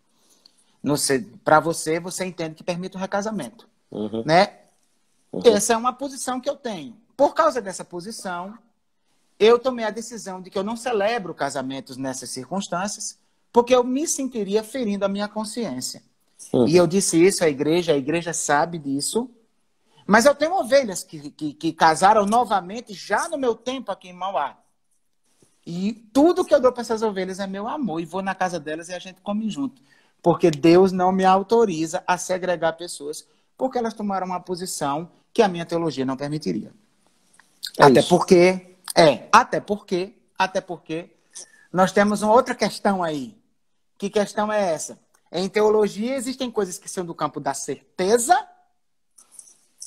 Para você entende que permite o recasamento. Uhum. Né? Uhum. Essa é uma posição que eu tenho. Por causa dessa posição, eu tomei a decisão de que eu não celebro casamentos nessas circunstâncias, porque eu me sentiria ferindo a minha consciência. Uhum. E eu disse isso à igreja, a igreja sabe disso. Mas eu tenho ovelhas que casaram novamente já no meu tempo aqui em Mauá. E tudo que eu dou para essas ovelhas é meu amor. E vou na casa delas e a gente come junto. Porque Deus não me autoriza a segregar pessoas, porque elas tomaram uma posição que a minha teologia não permitiria. Até porque nós temos uma outra questão aí. Que questão é essa? Em teologia existem coisas que são do campo da certeza,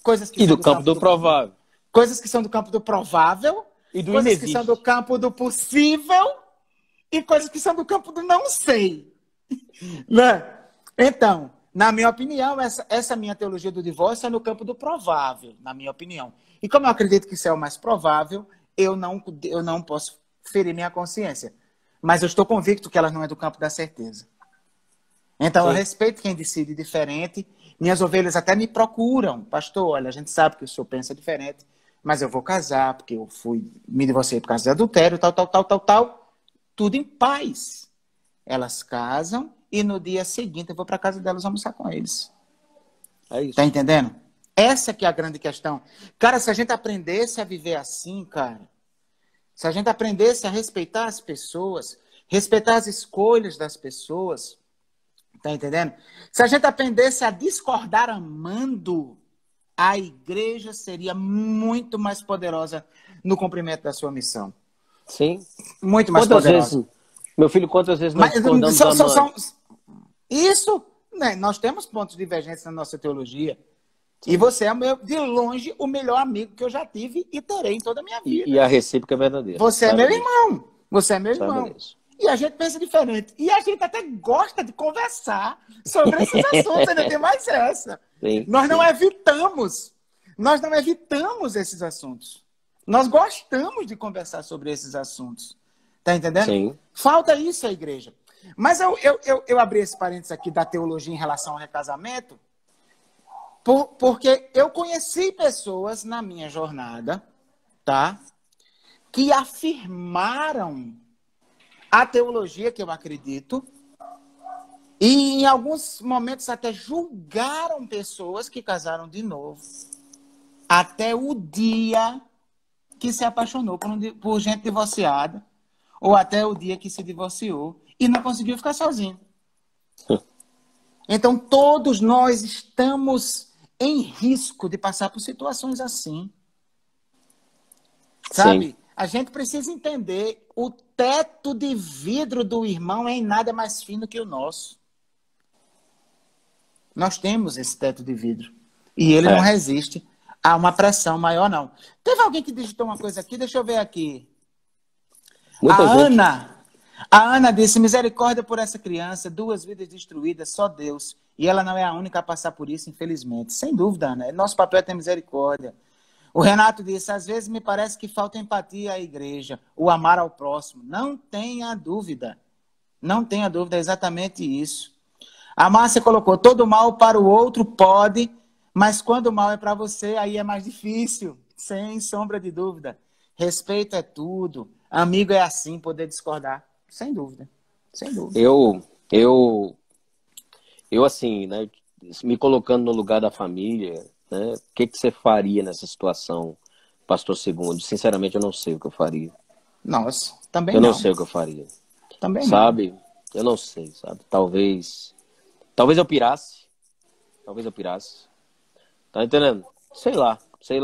coisas que e são do campo do provável. Coisas que são do campo do provável, e do coisas inexiste. Que são do campo do possível e coisas que são do campo do não sei. Né? Então, na minha opinião, essa minha teologia do divórcio é no campo do provável, na minha opinião. E como eu acredito que isso é o mais provável, eu não posso ferir minha consciência. Mas eu estou convicto que ela não é do campo da certeza. Então, eu respeito quem decide diferente. Minhas ovelhas até me procuram. Pastor, olha, a gente sabe que o senhor pensa diferente, mas eu vou casar, porque eu me divorciei por causa de adultério, tal. Tudo em paz. Elas casam e no dia seguinte eu vou para a casa delas almoçar com eles. É isso. Tá entendendo? Essa que é a grande questão. Cara, se a gente aprendesse a viver assim, cara, se a gente aprendesse a respeitar as pessoas, respeitar as escolhas das pessoas, tá entendendo? Se a gente aprendesse a discordar amando, a igreja seria muito mais poderosa no cumprimento da sua missão. Sim. Muito mais poderosa. Vezes, meu filho, quantas vezes nós discordamos amando? Isso, né? Nós temos pontos de divergência na nossa teologia. E você é, de longe, o melhor amigo que eu já tive e terei em toda a minha vida. E a recíproca é verdadeira. Você é meu irmão. Você é meu irmão. E a gente pensa diferente. E a gente até gosta de conversar sobre esses assuntos. Ainda tem mais essa. Nós não evitamos. Nós não evitamos esses assuntos. Nós gostamos de conversar sobre esses assuntos. Tá entendendo? Sim. Falta isso à igreja. Mas eu abri esse parênteses aqui da teologia em relação ao recasamento, porque eu conheci pessoas na minha jornada, tá? Que afirmaram a teologia que eu acredito e em alguns momentos até julgaram pessoas que casaram de novo até o dia que se apaixonou por gente divorciada ou até o dia que se divorciou e não conseguiu ficar sozinho. Então todos nós estamos em risco de passar por situações assim. Sabe? Sim. A gente precisa entender, o teto de vidro do irmão em nada é mais fino que o nosso. Nós temos esse teto de vidro. E ele não resiste a uma pressão maior, não. Teve alguém que digitou uma coisa aqui? Deixa eu ver aqui. A Ana disse, misericórdia por essa criança, 2 vidas destruídas, só Deus. E ela não é a única a passar por isso, infelizmente. Sem dúvida, Ana. Nosso papel é ter misericórdia. O Renato disse, às vezes me parece que falta empatia à igreja, o amar ao próximo. Não tenha dúvida. Não tenha dúvida, é exatamente isso. A Márcia colocou, todo mal para o outro pode Mas quando o mal é para você, aí é mais difícil, sem sombra de dúvida. Respeito é tudo. Amigo é assim, poder discordar. Sem dúvida. Sem dúvida. Eu assim, né, me colocando no lugar da família, né, o que que você faria nessa situação, Pastor Segundo? Sinceramente, eu não sei o que eu faria. Nossa, também Eu não não. sei o que eu faria. Também não. Sabe? Eu não sei, sabe? Talvez eu pirasse. Talvez eu pirasse. Tá entendendo? Sei lá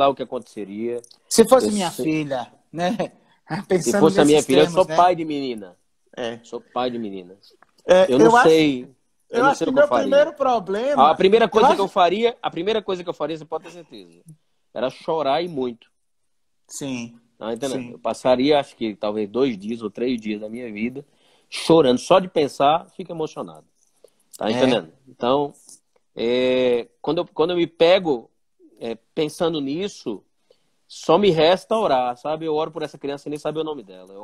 o que aconteceria. Se Eu fosse minha sei- filha, né? Se Pensando fosse a minha nesses filha, eu sou termos, né? pai de menina. É. Sou pai de meninas. É, Eu não sei, eu eu não acho sei que o que eu meu faria. primeiro problema, A primeira coisa que eu faria, você pode ter certeza, era chorar e muito. sim, Tá entendendo? Eu sim, passaria, acho que talvez 2 dias ou 3 dias da minha vida chorando. Só de pensar, fico emocionado. Tá é, entendendo? Então, quando eu me pego pensando nisso, só me resta orar, sabe? Eu oro por essa criança sem nem saber o nome dela. Eu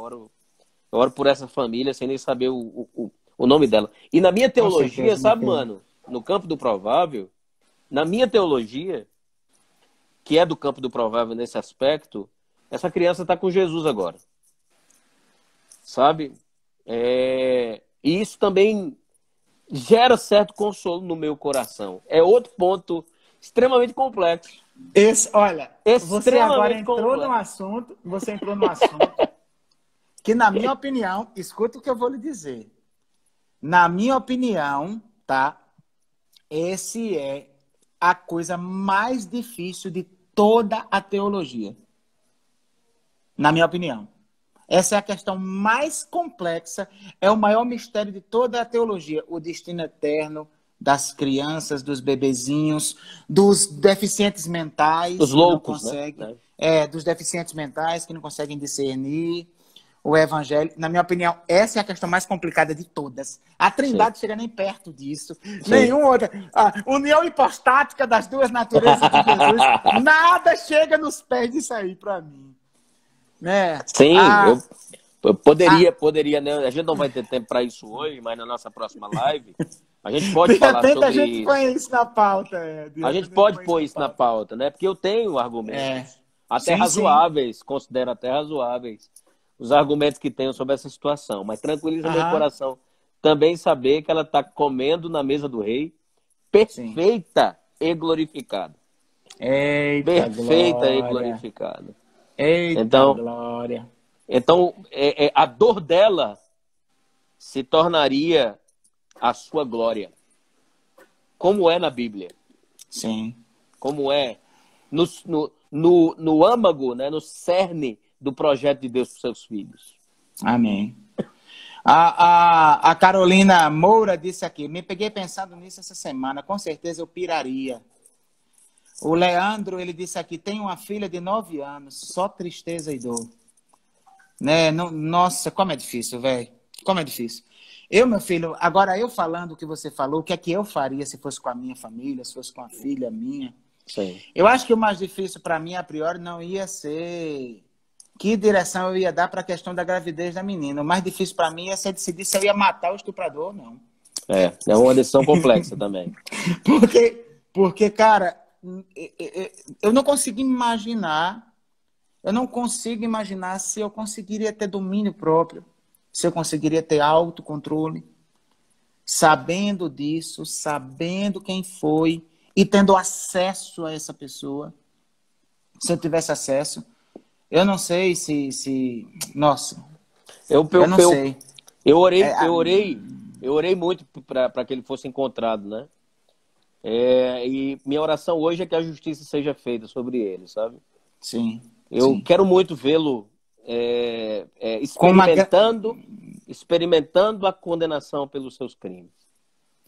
oro por essa família sem nem saber o nome dela. E na minha com teologia, certeza, meu sabe, filho. mano? No campo do provável, na minha teologia, que é do campo do provável nesse aspecto, essa criança está com Jesus agora, sabe? E isso também gera certo consolo no meu coração. É outro ponto extremamente complexo. Olha, você agora Extremamente complexo. você entrou num assunto que, na minha opinião, escuta o que eu vou lhe dizer. Na minha opinião, tá? Esse é a coisa mais difícil de toda a teologia. Na minha opinião. Essa é a questão mais complexa, é o maior mistério de toda a teologia, o destino eterno das crianças, dos bebezinhos, dos deficientes Os mentais que não loucos, né? conseguem, dos deficientes mentais que não conseguem discernir o evangelho. Na minha opinião, essa é a questão mais complicada de todas. A Sim, Trindade chega nem perto disso, sim. nenhuma outra. A união hipostática das duas naturezas de Jesus, nada chega nos pés disso aí para mim, né? Sim, A, eu a, poderia, né? A gente não vai ter tempo para isso hoje, mas na nossa próxima live a gente pode de falar repente a sobre gente põe isso. isso na pauta. De A gente repente a gente pode põe isso pôr na isso na pauta. pauta, né? Porque eu tenho É. argumentos, até Sim, sim. razoáveis, considero até razoáveis, os argumentos que tenho sobre essa situação. Mas tranquiliza meu Aham. coração também saber que ela está comendo na mesa do rei, Sim. perfeita e glorificada. Eita Perfeita e glória. glorificada. Eita Então, glória. a dor dela se tornaria a sua glória, como é na Bíblia, Sim. como é no âmago, né, no cerne do projeto de Deus para os seus filhos. Amém. A Carolina Moura disse aqui, me peguei pensando nisso essa semana, com certeza eu piraria. O Leandro, ele disse aqui, tem uma filha de 9 anos, só tristeza e dor. Né? Nossa, como é difícil, velho. Como é difícil. Meu filho, agora eu falando o que você falou, o que é que eu faria se fosse com a minha família, se fosse com a filha minha? Sim. Eu acho que o mais difícil para mim, a priori, não ia ser que direção eu ia dar para a questão da gravidez da menina. O mais difícil para mim ia ser decidir se eu ia matar o estuprador ou não. É uma decisão complexa também. Porque, cara, eu não consigo imaginar, se eu conseguiria ter domínio próprio, se eu conseguiria ter autocontrole, sabendo disso, sabendo quem foi e tendo acesso a essa pessoa. Se eu tivesse acesso, eu não sei nossa, Eu, eu eu, não eu, sei. eu É, orei, eu orei, eu orei muito para que ele fosse encontrado, né? E minha oração hoje é que a justiça seja feita sobre ele, sabe? sim, Eu sim. quero muito vê-lo Com uma, experimentando a condenação pelos seus crimes.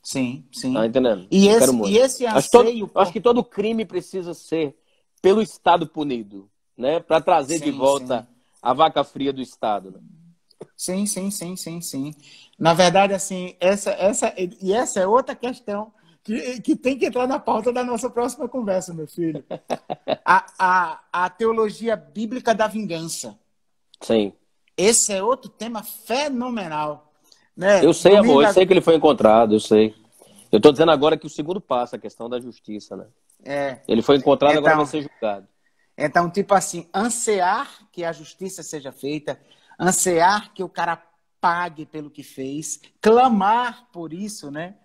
sim, Tá sim. entendendo? E Eu quero e muito. esse Acho que todo, anseio acho por, que todo crime precisa ser pelo Estado punido, né? Para trazer de sim, sim. volta a vaca fria do Estado, né? Sim, sim, sim, sim, sim. Na verdade, assim, essa é outra questão que tem que entrar na pauta da nossa próxima conversa, meu filho. A teologia bíblica da vingança. Sim. Esse é outro tema fenomenal. Né? Eu sei, amor, Domingo, eu sei que ele foi encontrado, eu sei. Eu estou dizendo agora que o segundo passo, a questão da justiça, né? Ele foi encontrado, Então, agora vai ser julgado. então, tipo assim, ansiar que a justiça seja feita, ansiar que o cara pague pelo que fez, clamar por isso, né?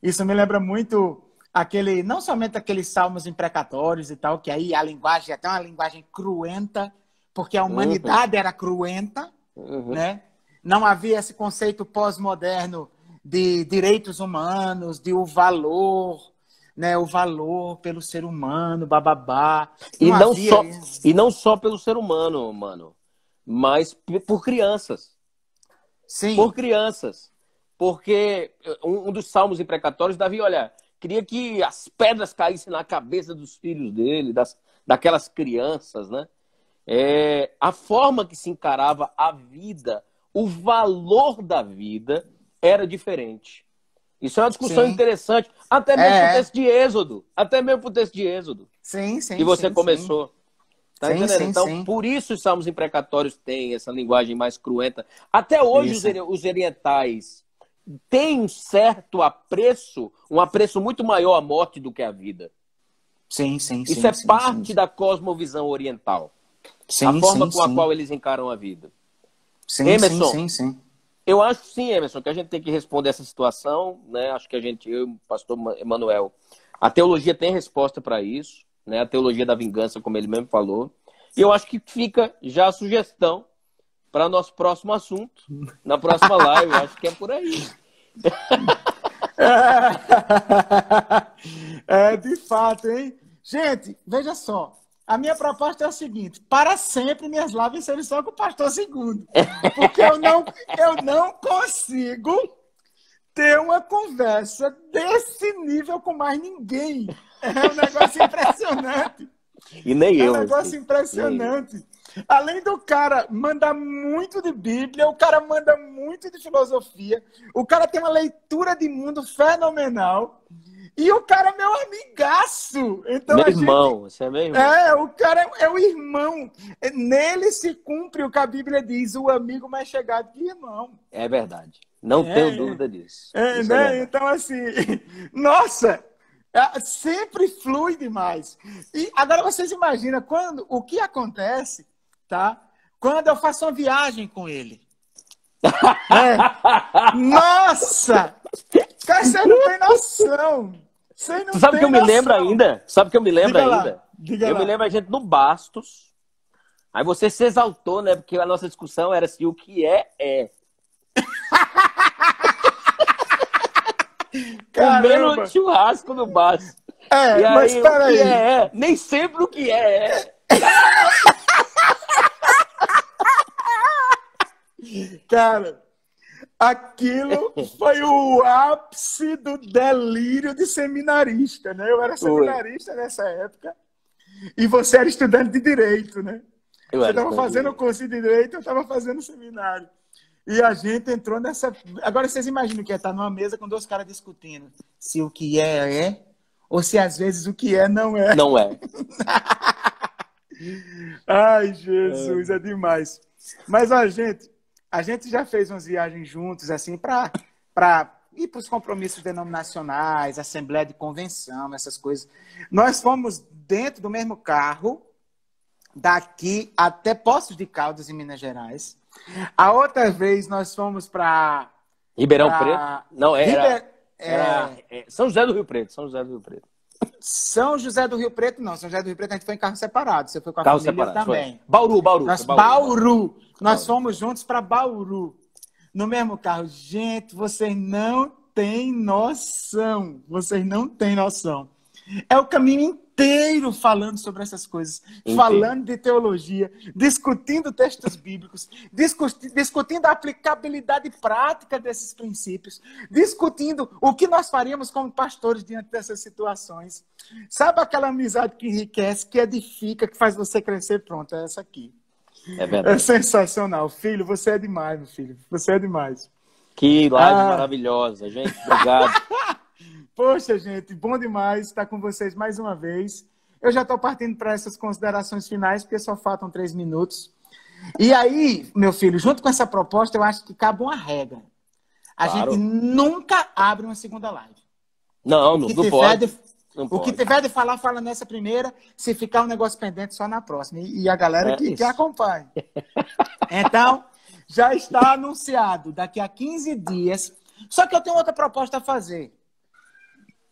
Isso me lembra muito aquele, não somente aqueles salmos imprecatórios e tal, que aí a linguagem é até uma linguagem cruenta, porque a humanidade era cruenta, né? Não havia esse conceito pós-moderno de direitos humanos, de o valor, né? O valor pelo ser humano, bababá. E não só pelo ser humano, mano, mas por crianças. Sim. Por crianças. Porque um dos salmos imprecatórios, Davi, olha, queria que as pedras caíssem na cabeça dos filhos dele, daquelas crianças, né? A forma que se encarava a vida, o valor da vida era diferente. Isso é uma discussão interessante, até mesmo pro texto de Êxodo. Até mesmo pro texto de Êxodo. Sim, sim. Que você começou. Tá entendendo? Sim, então, sim. por isso os salmos imprecatórios têm essa linguagem mais cruenta. Até hoje os orientais têm um certo apreço, um apreço muito maior à morte do que à vida. Sim. Isso é parte da cosmovisão oriental. A forma com a qual eles encaram a vida. Emerson, sim. Eu acho sim, Emerson, que a gente tem que responder essa situação, né? Acho que eu e o pastor Emanuel, a teologia tem resposta para isso, né? A teologia da vingança, como ele mesmo falou. E eu acho que fica já a sugestão para nosso próximo assunto, na próxima live. Eu acho que é por aí. De fato, hein? Gente, veja só. A minha proposta é a seguinte: para sempre minhas lives serem só com o pastor Segundo. Porque eu não consigo ter uma conversa desse nível com mais ninguém. É um negócio impressionante. E nem eu. É um negócio impressionante. Além do cara mandar muito de Bíblia, o cara manda muito de filosofia, o cara tem uma leitura de mundo fenomenal. E o cara é meu amigaço. Então, meu irmão, você é meu irmão. O cara é o irmão. Nele se cumpre o que a Bíblia diz, o amigo mais chegado que irmão. É verdade. Não tenho dúvida disso. Né? Então, assim, nossa, sempre flui demais. E agora vocês imaginam o que acontece, tá? Quando eu faço uma viagem com ele. Nossa! Cara, você não tem noção. Tu sabe o que eu me lembro ainda? Sabe o que eu me lembro ainda? Eu me lembro a gente no Bastos. Aí você se exaltou, né? Porque a nossa discussão era se o que é. Comendo churrasco no Bastos. E aí, mas peraí. Nem sempre o que é. Cara, aquilo foi o ápice do delírio de seminarista, né? Eu era seminarista nessa época e você era estudante de Direito, né? Você estava fazendo o curso de Direito, eu estava fazendo seminário. E a gente entrou nessa... Agora vocês imaginam que é estar numa mesa com dois caras discutindo se o que é ou se às vezes o que é não é. Não é. Ai, Jesus, é demais. Mas a gente já fez umas viagens juntos, assim, para ir para os compromissos denominacionais, assembleia de convenção, essas coisas. Nós fomos dentro do mesmo carro, daqui até Poços de Caldas, em Minas Gerais. A outra vez nós fomos para... Ribeirão Preto? Não, era São José do Rio Preto. São José do Rio Preto, não. São José do Rio Preto a gente foi em carro separado. Você foi com a família também. Foi. Bauru. Nós fomos juntos para Bauru. No mesmo carro. Gente, vocês não têm noção. É o caminho inteiro falando sobre essas coisas. Entendi. Falando de teologia, discutindo textos bíblicos, discutindo a aplicabilidade prática desses princípios, discutindo o que nós faríamos como pastores diante dessas situações. Sabe aquela amizade que enriquece, que edifica, que faz você crescer? Pronto, é essa aqui. É verdade. É sensacional. Filho, você é demais, meu filho. Você é demais. Que live maravilhosa, gente. Obrigado. Poxa, gente, bom demais estar com vocês mais uma vez. Eu já estou partindo para essas considerações finais, porque só faltam 3 minutos. E aí, meu filho, junto com essa proposta, eu acho que cabe uma regra. A gente nunca abre uma segunda live. Não pode. Não O que pode. tiver de falar, fala nessa primeira. Se ficar um negócio pendente, só na próxima. E a galera que acompanha. Então, já está anunciado daqui a 15 dias. Só que eu tenho outra proposta a fazer.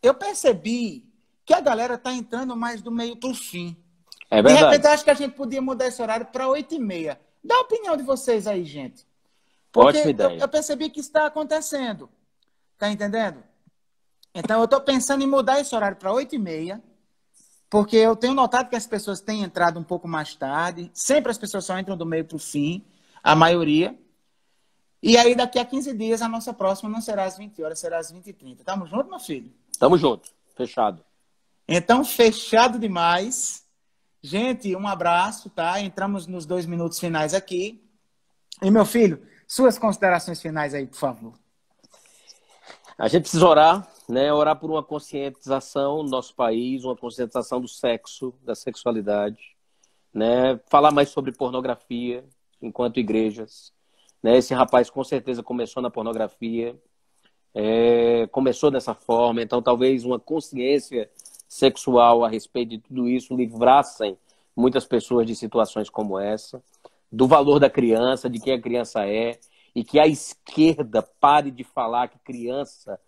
Eu percebi que a galera está entrando mais do meio para o fim. É De verdade. repente, eu acho que a gente podia mudar esse horário para 8h30. Dá a opinião de vocês aí, gente. Ótima Porque ideia. eu percebi que isso está acontecendo. Tá entendendo? Então, eu estou pensando em mudar esse horário para 8h30, porque eu tenho notado que as pessoas têm entrado um pouco mais tarde. Sempre as pessoas só entram do meio para o fim, a maioria. E aí, daqui a 15 dias, a nossa próxima não será às 20 horas, será às 20h30. Tamo junto, meu filho? Tamo junto. Fechado. Então, fechado demais. Gente, um abraço, tá? Entramos nos 2 minutos finais aqui. E, meu filho, suas considerações finais aí, por favor. A gente precisa orar, né? Orar por uma conscientização no nosso país, uma conscientização do sexo, da sexualidade, né? Falar mais sobre pornografia enquanto igrejas, né? Esse rapaz com certeza começou na pornografia, começou dessa forma, então talvez uma consciência sexual a respeito de tudo isso livrassem muitas pessoas de situações como essa, do valor da criança, de quem a criança é, e que a esquerda pare de falar que criança,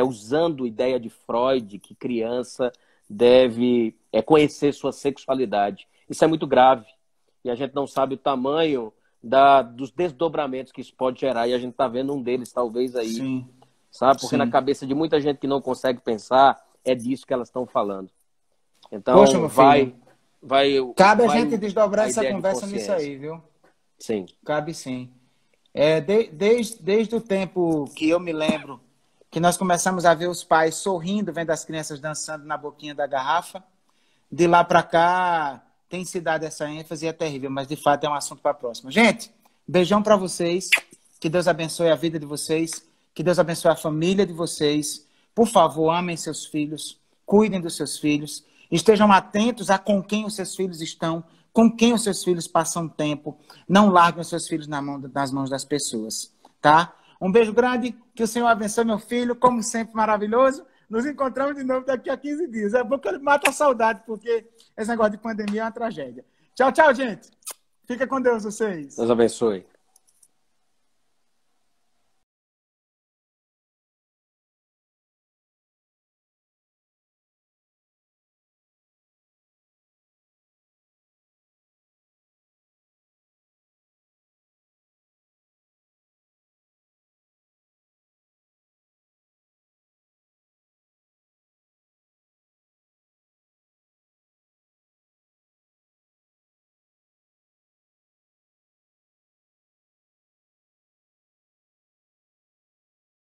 usando a ideia de Freud, que criança deve conhecer sua sexualidade. Isso é muito grave. E a gente não sabe o tamanho dos desdobramentos que isso pode gerar. E a gente está vendo um deles, talvez, aí. Sim. Sabe? Porque Sim. na cabeça de muita gente que não consegue pensar, é disso que elas estão falando. Então, Poxa, meu filho. Cabe a vai gente desdobrar a essa ideia de conversa nisso consciência. aí, viu? Sim. Cabe sim. Desde o tempo que eu me lembro, que nós começamos a ver os pais sorrindo, vendo as crianças dançando na boquinha da garrafa, de lá para cá tem se dado essa ênfase e é terrível, mas de fato é um assunto para a próxima. Gente, beijão para vocês, que Deus abençoe a vida de vocês, que Deus abençoe a família de vocês. Por favor, amem seus filhos, cuidem dos seus filhos, estejam atentos a com quem os seus filhos estão, com quem os seus filhos passam tempo. Não larguem os seus filhos nas mãos das pessoas, tá? Um beijo grande, que o Senhor abençoe meu filho, como sempre, maravilhoso. Nos encontramos de novo daqui a 15 dias. É bom que ele mata a saudade, porque esse negócio de pandemia é uma tragédia. Tchau, tchau, gente. Fica com Deus, vocês. Deus abençoe.